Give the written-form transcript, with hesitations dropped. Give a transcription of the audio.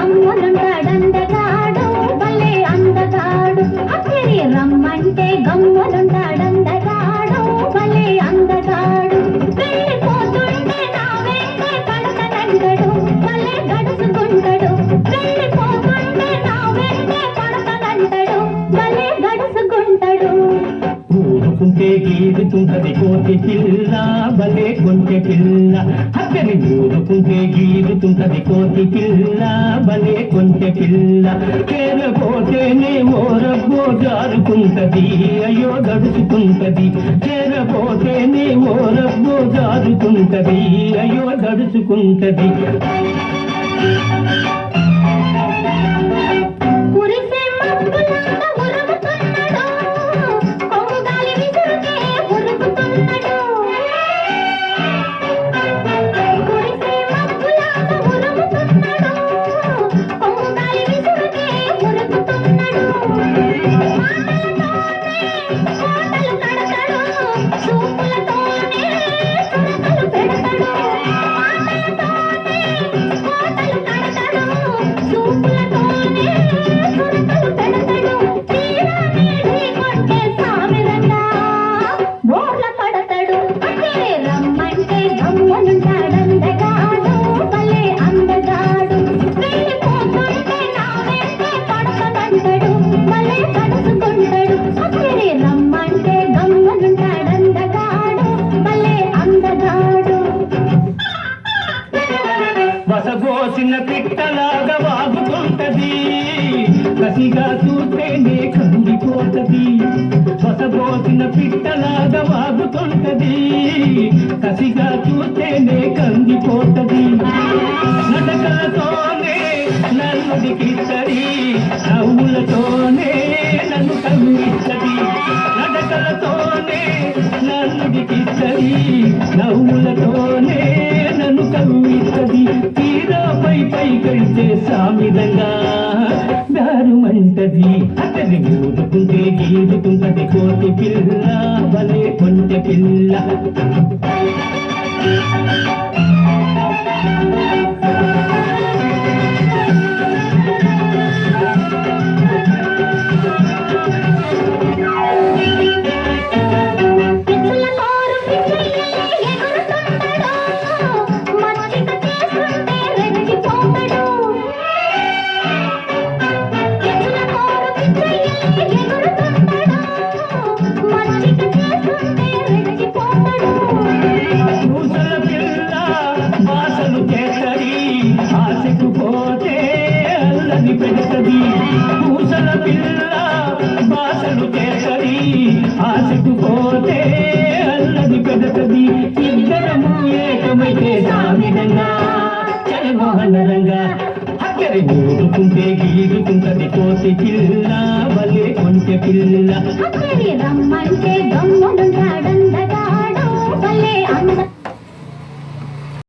గమ్మునుంటాడందగాడు భలే అందగాడు అక్కడి రమ్మంటే గమ్మునుంటాడందగాడు భలే అందగాడు వెళ్ళిపోతుంటే నా వెంటే పడతనంటాడు భలే గడుచుకుంటాడు వెళ్ళిపోతుంటే నా వెంటే పడతనంటాడు భలే గడుచుకుంటాడు ఊరుకుంటే గీరుతుంటది కోతి పిల్ల భలే కొంచె పిల్ల అక్కడి ఊరుకుంటే గీరుతుంటది కోతి పిల్ల భలే కొంచె పిల్ల చేరపోతేనే ఓరబ్బో జారుకుంటది అయ్యో గడుచుకుంటది చేరపోతేనే ఓరబ్బో జారుకుంటది అయ్యో గడుచుకుంటది వసగోసిన పిట్టలాగా వాగుతుంటది కసిగా చూస్తేనే కందిపోతది వసగోసిన పిట్టలాగా వాగుతుంటది కసిగా చూస్తేనే కందిపోతది నడకలతోనే నన్నుడికిస్తది నవ్వులతోనే నన్ను కవ్విస్తది నడకలతోనే నన్నుడికిస్తది నవ్వులతోనే నన్ను కవ్విస్తది తీరాపై పైకెళ్తే సామిదంగా దారుమంటది అతని ఊరుకుంటే గీరుతుంటది కోతి పిల్ల భలే కొంచె పిల్ల పెడతది పూసల పిల్ల బాసలు చేసది ఆశకు పోతే అల్లది పెడతది ఇద్దరము ఏకమైతే సామిరంగా చలమోహనరంగా అక్కడి ఊరుకుంటే గీరుకుంటది కోతి పిల్ల భలే కొంచె పిల్ల రమ్మంటే గమ్మునుంటాడందగాడు భలే అంద